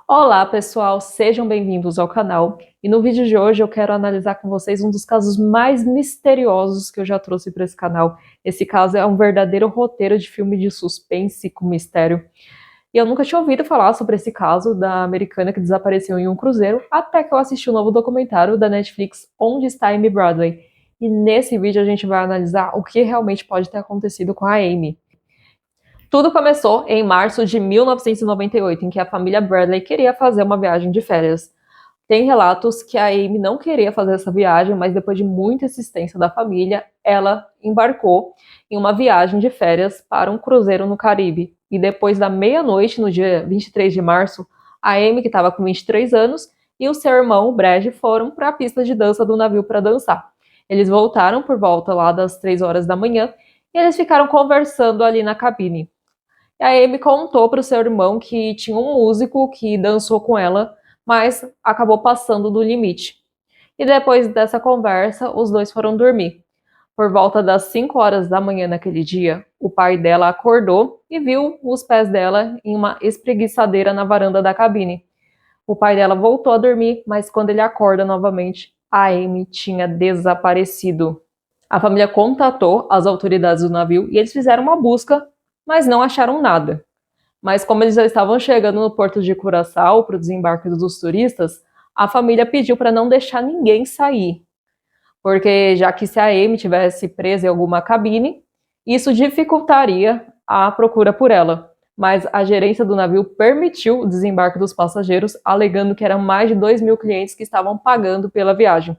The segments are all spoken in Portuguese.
Olá pessoal, sejam bem-vindos ao canal e no vídeo de hoje eu quero analisar com vocês um dos casos mais misteriosos que eu já trouxe para esse canal. Esse caso é um verdadeiro roteiro de filme de suspense com mistério. E eu nunca tinha ouvido falar sobre esse caso da americana que desapareceu em um cruzeiro, até que eu assisti o novo documentário da Netflix, Onde está Amy Bradley? E nesse vídeo a gente vai analisar o que realmente pode ter acontecido com a Amy. Tudo começou em março de 1998, em que a família Bradley queria fazer uma viagem de férias. Tem relatos que a Amy não queria fazer essa viagem, mas depois de muita insistência da família, ela embarcou em uma viagem de férias para um cruzeiro no Caribe. E depois da meia-noite, no dia 23 de março, a Amy, que estava com 23 anos, e o seu irmão, o Brad, foram para a pista de dança do navio para dançar. Eles voltaram por volta lá das 3 horas da manhã e eles ficaram conversando ali na cabine. E a Amy contou para o seu irmão que tinha um músico que dançou com ela, mas acabou passando do limite. E depois dessa conversa, os dois foram dormir. Por volta das 5 horas da manhã naquele dia, o pai dela acordou e viu os pés dela em uma espreguiçadeira na varanda da cabine. O pai dela voltou a dormir, mas quando ele acorda novamente, a Amy tinha desaparecido. A família contatou as autoridades do navio e eles fizeram uma busca, mas não acharam nada. Mas como eles já estavam chegando no porto de Curaçao para o desembarque dos turistas, a família pediu para não deixar ninguém sair, porque já que se a Amy tivesse presa em alguma cabine, isso dificultaria a procura por ela. Mas a gerência do navio permitiu o desembarque dos passageiros, alegando que eram mais de 2.000 clientes que estavam pagando pela viagem.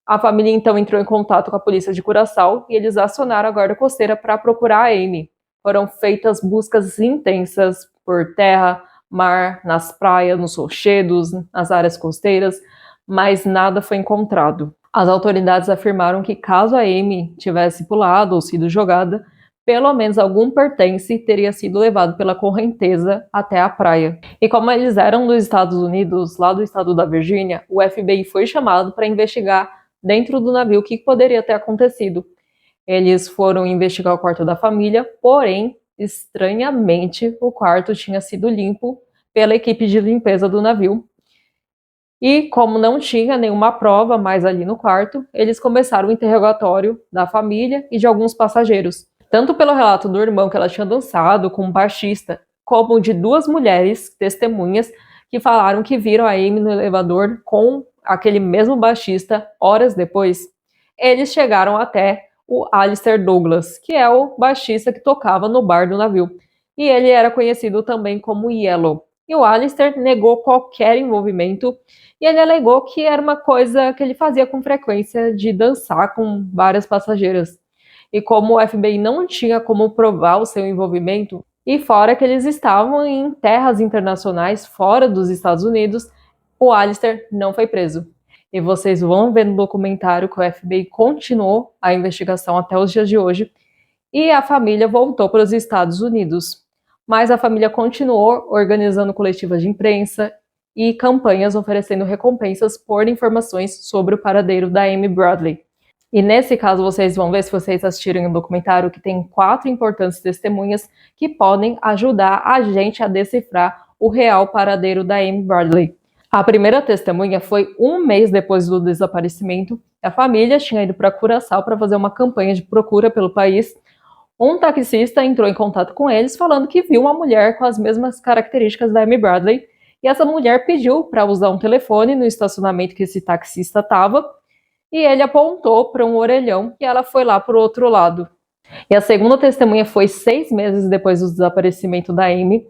A família então entrou em contato com a polícia de Curaçao e eles acionaram a guarda costeira para procurar a Amy. Foram feitas buscas intensas por terra, mar, nas praias, nos rochedos, nas áreas costeiras, mas nada foi encontrado. As autoridades afirmaram que caso a Amy tivesse pulado ou sido jogada, pelo menos algum pertence teria sido levado pela correnteza até a praia. E como eles eram dos Estados Unidos, lá do estado da Virgínia, o FBI foi chamado para investigar dentro do navio o que poderia ter acontecido. Eles foram investigar o quarto da família, porém, estranhamente, o quarto tinha sido limpo pela equipe de limpeza do navio. E como não tinha nenhuma prova mais ali no quarto, eles começaram o interrogatório da família e de alguns passageiros. Tanto pelo relato do irmão que ela tinha dançado com um baixista, como de duas mulheres testemunhas que falaram que viram a Amy no elevador com aquele mesmo baixista horas depois. Eles chegaram até o Alistair Douglas, que é o baixista que tocava no bar do navio. E ele era conhecido também como Yellow. E o Alistair negou qualquer envolvimento e ele alegou que era uma coisa que ele fazia com frequência de dançar com várias passageiras. E como o FBI não tinha como provar o seu envolvimento, e fora que eles estavam em terras internacionais fora dos Estados Unidos, o Alistair não foi preso. E vocês vão ver no documentário que o FBI continuou a investigação até os dias de hoje e a família voltou para os Estados Unidos. Mas a família continuou organizando coletivas de imprensa e campanhas oferecendo recompensas por informações sobre o paradeiro da Amy Bradley. E nesse caso vocês vão ver, se vocês assistirem o documentário, que tem 4 importantes testemunhas que podem ajudar a gente a decifrar o real paradeiro da Amy Bradley. A primeira testemunha foi um mês depois do desaparecimento. A família tinha ido para Curaçao para fazer uma campanha de procura pelo país. Um taxista entrou em contato com eles falando que viu uma mulher com as mesmas características da Amy Bradley e essa mulher pediu para usar um telefone no estacionamento que esse taxista estava e ele apontou para um orelhão e ela foi lá para o outro lado. E a segunda testemunha foi 6 meses depois do desaparecimento da Amy.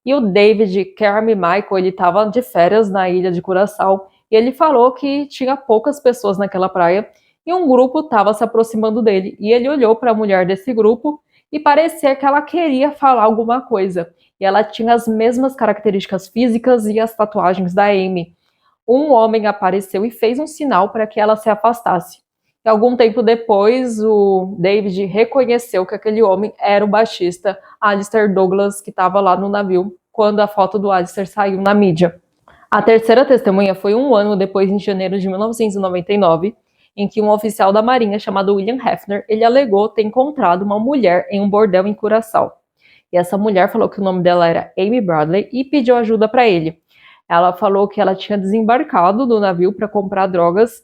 E o David Carmichael, ele estava de férias na ilha de Curaçao e ele falou que tinha poucas pessoas naquela praia e um grupo estava se aproximando dele. E ele olhou para a mulher desse grupo e parecia que ela queria falar alguma coisa. E ela tinha as mesmas características físicas e as tatuagens da Amy. Um homem apareceu e fez um sinal para que ela se afastasse. E algum tempo depois, o David reconheceu que aquele homem era o baixista Alistair Douglas, que estava lá no navio, quando a foto do Alistair saiu na mídia. A terceira testemunha foi um ano depois, em janeiro de 1999, em que um oficial da Marinha chamado William Hefner, ele alegou ter encontrado uma mulher em um bordel em Curaçao. E essa mulher falou que o nome dela era Amy Bradley e pediu ajuda para ele. Ela falou que ela tinha desembarcado do navio para comprar drogas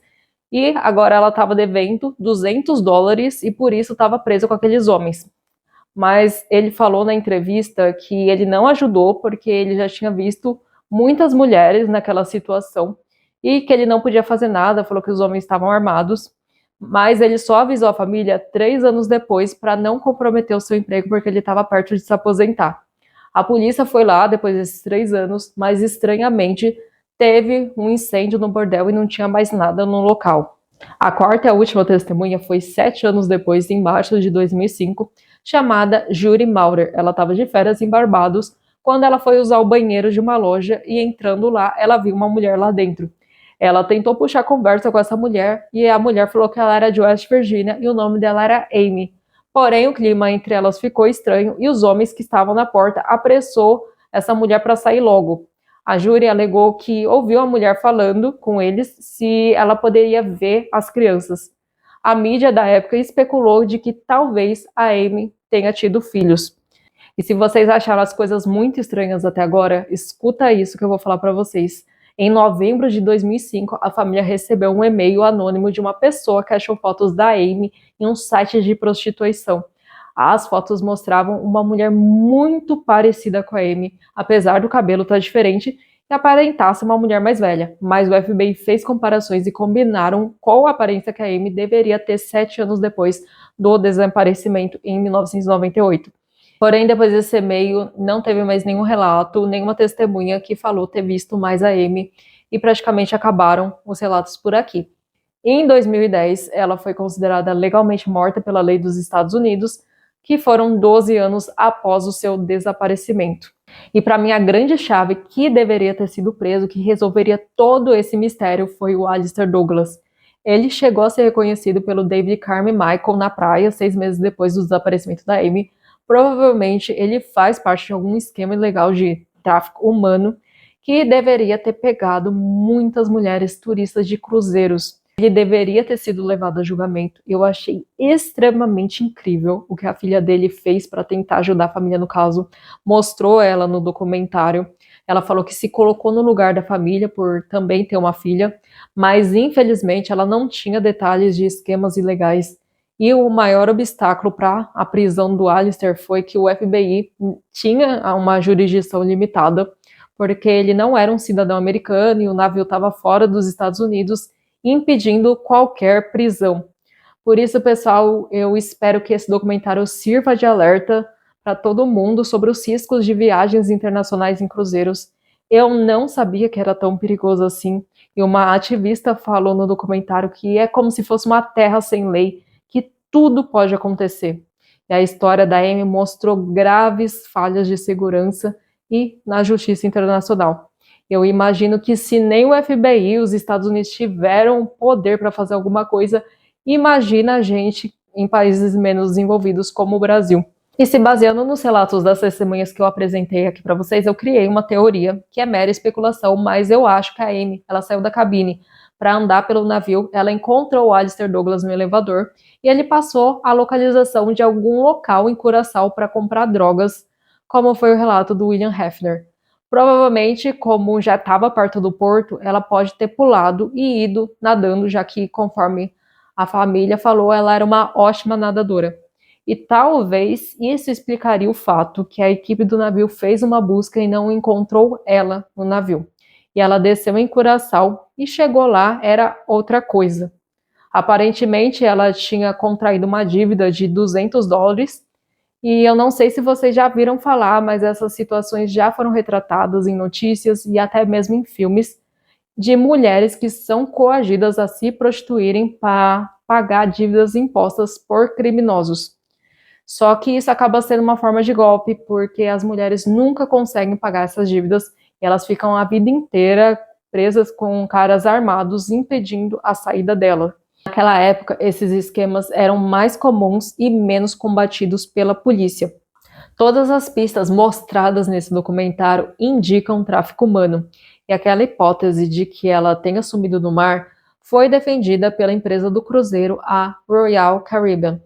e agora ela estava devendo $200 e por isso estava presa com aqueles homens. Mas ele falou na entrevista que ele não ajudou porque ele já tinha visto muitas mulheres naquela situação e que ele não podia fazer nada, falou que os homens estavam armados, mas ele só avisou a família 3 anos depois para não comprometer o seu emprego porque ele estava perto de se aposentar. A polícia foi lá depois desses 3 anos, mas estranhamente teve um incêndio no bordel e não tinha mais nada no local. A quarta e a última testemunha foi 7 anos depois, em março de 2005, chamada Judy Maurer. Ela estava de férias em Barbados quando ela foi usar o banheiro de uma loja e entrando lá, ela viu uma mulher lá dentro. Ela tentou puxar conversa com essa mulher e a mulher falou que ela era de West Virginia e o nome dela era Amy. Porém, o clima entre elas ficou estranho e os homens que estavam na porta apressou essa mulher para sair logo. A júri alegou que ouviu a mulher falando com eles se ela poderia ver as crianças. A mídia da época especulou de que talvez a Amy tenha tido filhos. E se vocês acharam as coisas muito estranhas até agora, escuta isso que eu vou falar para vocês. Em novembro de 2005, a família recebeu um e-mail anônimo de uma pessoa que achou fotos da Amy em um site de prostituição. As fotos mostravam uma mulher muito parecida com a Amy, apesar do cabelo estar diferente e aparentasse uma mulher mais velha. Mas o FBI fez comparações e combinaram qual a aparência que a Amy deveria ter 7 anos depois do desaparecimento em 1998. Porém, depois desse e-mail, não teve mais nenhum relato, nenhuma testemunha que falou ter visto mais a Amy e praticamente acabaram os relatos por aqui. Em 2010, ela foi considerada legalmente morta pela lei dos Estados Unidos, que foram 12 anos após o seu desaparecimento. E para mim a grande chave que deveria ter sido preso, que resolveria todo esse mistério, foi o Alistair Douglas. Ele chegou a ser reconhecido pelo David Carmichael na praia 6 meses depois do desaparecimento da Amy. Provavelmente ele faz parte de algum esquema ilegal de tráfico humano que deveria ter pegado muitas mulheres turistas de cruzeiros. Ele deveria ter sido levado a julgamento. Eu achei extremamente incrível o que a filha dele fez para tentar ajudar a família no caso. Mostrou ela no documentário. Ela falou que se colocou no lugar da família por também ter uma filha, mas infelizmente ela não tinha detalhes de esquemas ilegais. E o maior obstáculo para a prisão do Alistair foi que o FBI tinha uma jurisdição limitada, porque ele não era um cidadão americano e o navio estava fora dos Estados Unidos, impedindo qualquer prisão. Por isso, pessoal, eu espero que esse documentário sirva de alerta para todo mundo sobre os riscos de viagens internacionais em cruzeiros. Eu não sabia que era tão perigoso assim, e uma ativista falou no documentário que é como se fosse uma terra sem lei, que tudo pode acontecer. E a história da Amy mostrou graves falhas de segurança e na justiça internacional. Eu imagino que se nem o FBI e os Estados Unidos tiveram poder para fazer alguma coisa, imagina a gente em países menos desenvolvidos como o Brasil. E se baseando nos relatos das testemunhas que eu apresentei aqui para vocês, eu criei uma teoria que é mera especulação, mas eu acho que a Amy, ela saiu da cabine para andar pelo navio, ela encontrou o Alistair Douglas no elevador e ele passou a localização de algum local em Curaçao para comprar drogas, como foi o relato do William Hefner. Provavelmente, como já estava perto do porto, ela pode ter pulado e ido nadando, já que, conforme a família falou, ela era uma ótima nadadora. E talvez isso explicaria o fato que a equipe do navio fez uma busca e não encontrou ela no navio. E ela desceu em Curaçao e chegou lá, era outra coisa. Aparentemente, ela tinha contraído uma dívida de $200. E eu não sei se vocês já viram falar, mas essas situações já foram retratadas em notícias e até mesmo em filmes de mulheres que são coagidas a se prostituírem para pagar dívidas impostas por criminosos. Só que isso acaba sendo uma forma de golpe, porque as mulheres nunca conseguem pagar essas dívidas e elas ficam a vida inteira presas com caras armados impedindo a saída dela. Naquela época, esses esquemas eram mais comuns e menos combatidos pela polícia. Todas as pistas mostradas nesse documentário indicam tráfico humano, e aquela hipótese de que ela tenha sumido no mar foi defendida pela empresa do cruzeiro, a Royal Caribbean.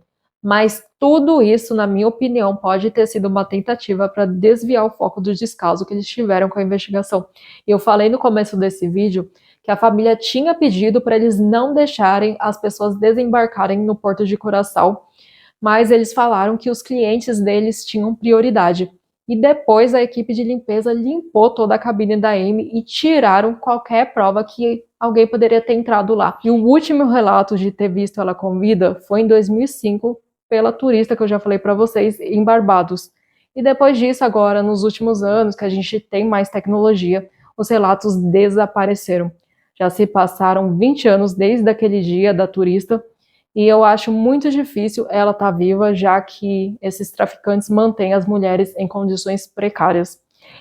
Mas tudo isso, na minha opinião, pode ter sido uma tentativa para desviar o foco do descaso que eles tiveram com a investigação. E eu falei no começo desse vídeo que a família tinha pedido para eles não deixarem as pessoas desembarcarem no Porto de Curaçao, mas eles falaram que os clientes deles tinham prioridade. E depois a equipe de limpeza limpou toda a cabine da Amy e tiraram qualquer prova que alguém poderia ter entrado lá. E o último relato de ter visto ela com vida foi em 2005, pela turista que eu já falei para vocês, em Barbados. E depois disso, agora, nos últimos anos, que a gente tem mais tecnologia, os relatos desapareceram. Já se passaram 20 anos desde aquele dia da turista, e eu acho muito difícil ela estar viva, já que esses traficantes mantêm as mulheres em condições precárias.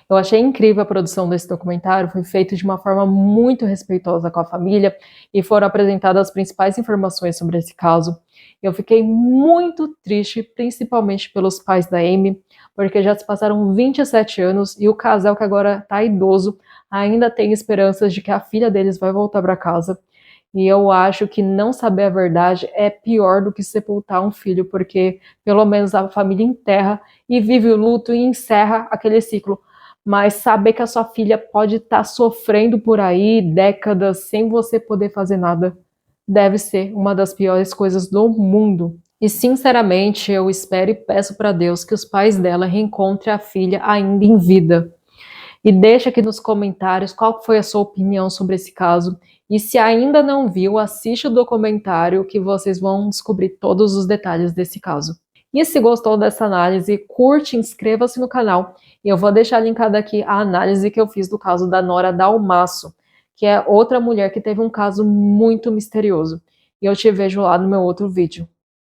Eu achei incrível a produção desse documentário, foi feito de uma forma muito respeitosa com a família e foram apresentadas as principais informações sobre esse caso. Eu fiquei muito triste, principalmente pelos pais da Amy, porque já se passaram 27 anos e o casal que agora está idoso ainda tem esperanças de que a filha deles vai voltar para casa. E eu acho que não saber a verdade é pior do que sepultar um filho, porque pelo menos a família enterra e vive o luto e encerra aquele ciclo. Mas saber que a sua filha pode estar sofrendo por aí décadas sem você poder fazer nada, deve ser uma das piores coisas do mundo. E sinceramente, eu espero e peço para Deus que os pais dela reencontrem a filha ainda em vida. E deixa aqui nos comentários qual foi a sua opinião sobre esse caso. E se ainda não viu, assiste o documentário que vocês vão descobrir todos os detalhes desse caso. E se gostou dessa análise, curte, inscreva-se no canal. E eu vou deixar linkada aqui a análise que eu fiz do caso da Nora Dalmasso, que é outra mulher que teve um caso muito misterioso. E eu te vejo lá no meu outro vídeo.